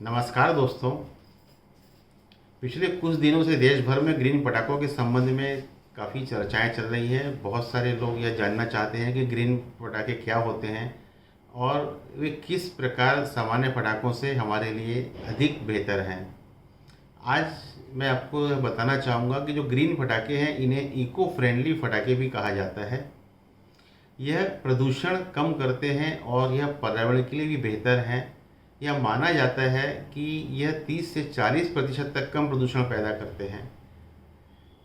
नमस्कार दोस्तों। पिछले कुछ दिनों से देश भर में ग्रीन पटाखों के संबंध में काफ़ी चर्चाएं चल रही हैं। बहुत सारे लोग यह जानना चाहते हैं कि ग्रीन पटाखे क्या होते हैं और वे किस प्रकार सामान्य पटाखों से हमारे लिए अधिक बेहतर हैं। आज मैं आपको यह बताना चाहूँगा कि जो ग्रीन पटाखे हैं इन्हें इको फ्रेंडली पटाखे भी कहा जाता है। यह प्रदूषण कम करते हैं और यह पर्यावरण के लिए भी बेहतर हैं। यह माना जाता है कि यह 30 से 40% तक कम प्रदूषण पैदा करते हैं।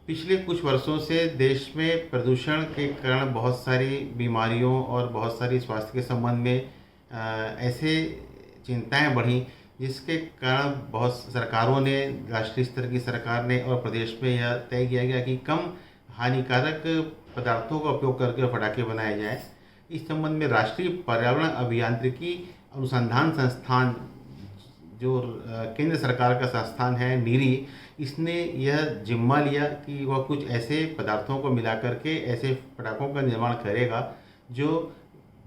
पिछले कुछ वर्षों से देश में प्रदूषण के कारण बहुत सारी बीमारियों और बहुत सारी स्वास्थ्य के संबंध में ऐसे चिंताएं बढ़ी, जिसके कारण बहुत सरकारों ने, राष्ट्रीय स्तर की सरकार ने और प्रदेश में यह तय किया गया कि कम हानिकारक पदार्थों का उपयोग करके पटाखे बनाए जाएं। इस संबंध में राष्ट्रीय पर्यावरण अभियांत्रिकी अनुसंधान संस्थान, जो केंद्र सरकार का संस्थान है नीरी, इसने यह जिम्मा लिया कि वह कुछ ऐसे पदार्थों को मिला करके ऐसे पटाखों का निर्माण करेगा जो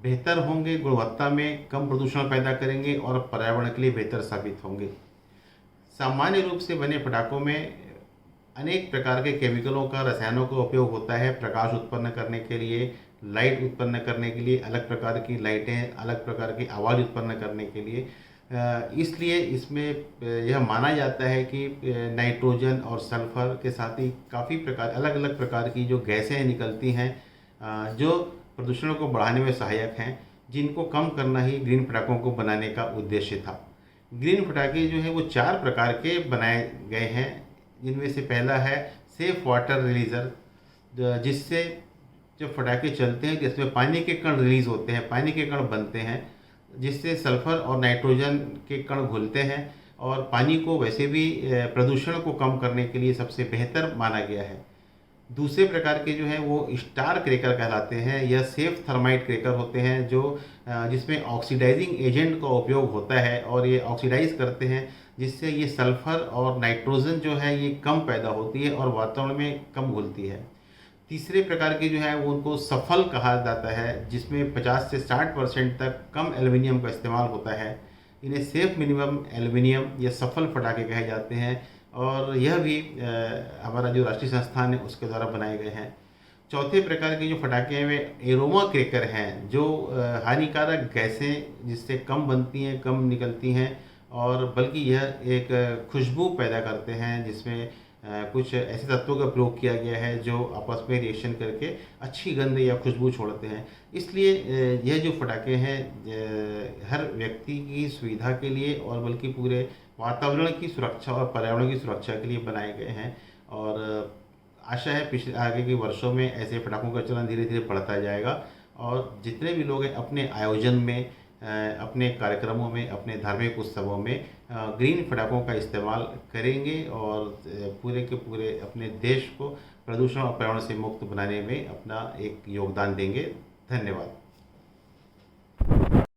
बेहतर होंगे, गुणवत्ता में कम प्रदूषण पैदा करेंगे और पर्यावरण के लिए बेहतर साबित होंगे। सामान्य रूप से बने पटाखों में अनेक प्रकार के केमिकलों का, रसायनों का उपयोग होता है। प्रकाश उत्पन्न करने के लिए, लाइट उत्पन्न करने के लिए अलग प्रकार की लाइटें, अलग प्रकार की आवाज़ उत्पन्न करने के लिए। इसलिए इसमें यह माना जाता है कि नाइट्रोजन और सल्फर के साथ ही काफ़ी प्रकार, अलग अलग प्रकार की जो गैसें निकलती हैं जो प्रदूषण को बढ़ाने में सहायक हैं, जिनको कम करना ही ग्रीन पटाखों को बनाने का उद्देश्य था। ग्रीन पटाखे जो है वो 4 प्रकार के बनाए गए हैं, जिनमें से पहला है सेफ वाटर रिलीजर, जिससे जब पटाखे चलते हैं जिसमें पानी के कण रिलीज़ होते हैं, पानी के कण बनते हैं, जिससे सल्फर और नाइट्रोजन के कण घुलते हैं और पानी को वैसे भी प्रदूषण को कम करने के लिए सबसे बेहतर माना गया है। दूसरे प्रकार के जो हैं वो स्टार क्रैकर कहलाते हैं। यह सेफ थर्माइट क्रैकर होते हैं जो जिसमें ऑक्सीडाइजिंग एजेंट का उपयोग होता है और ये ऑक्सीडाइज करते हैं, जिससे ये सल्फर और नाइट्रोजन जो है ये कम पैदा होती है और वातावरण में कम घुलती है। तीसरे प्रकार के जो है वो उनको सफल कहा जाता है, जिसमें 50 से 60% तक कम एल्युमिनियम का इस्तेमाल होता है। इन्हें सेफ मिनिमम एल्युमिनियम या सफल पटाखे कहे जाते हैं और यह भी हमारा जो राष्ट्रीय संस्थान है उसके द्वारा बनाए गए हैं। चौथे प्रकार के जो पटाखे हैं वे एरोमा क्रैकर हैं, जो हानिकारक गैसें जिससे कम बनती हैं, कम निकलती हैं और बल्कि यह एक खुशबू पैदा करते हैं, जिसमें कुछ ऐसे तत्वों का प्रयोग किया गया है जो आपस में रिएक्शन करके अच्छी गंध या खुशबू छोड़ते हैं। इसलिए यह जो पटाखे हैं हर व्यक्ति की सुविधा के लिए और बल्कि पूरे वातावरण की सुरक्षा और पर्यावरण की सुरक्षा के लिए बनाए गए हैं। और आशा है पिछले आगे के वर्षों में ऐसे पटाखों का चलन धीरे धीरे बढ़ता जाएगा और जितने भी लोग हैं अपने आयोजन में, अपने कार्यक्रमों में, अपने धार्मिक उत्सवों में ग्रीन पटाखों का इस्तेमाल करेंगे और पूरे के पूरे अपने देश को प्रदूषण और पर्यावरण से मुक्त बनाने में अपना एक योगदान देंगे। धन्यवाद।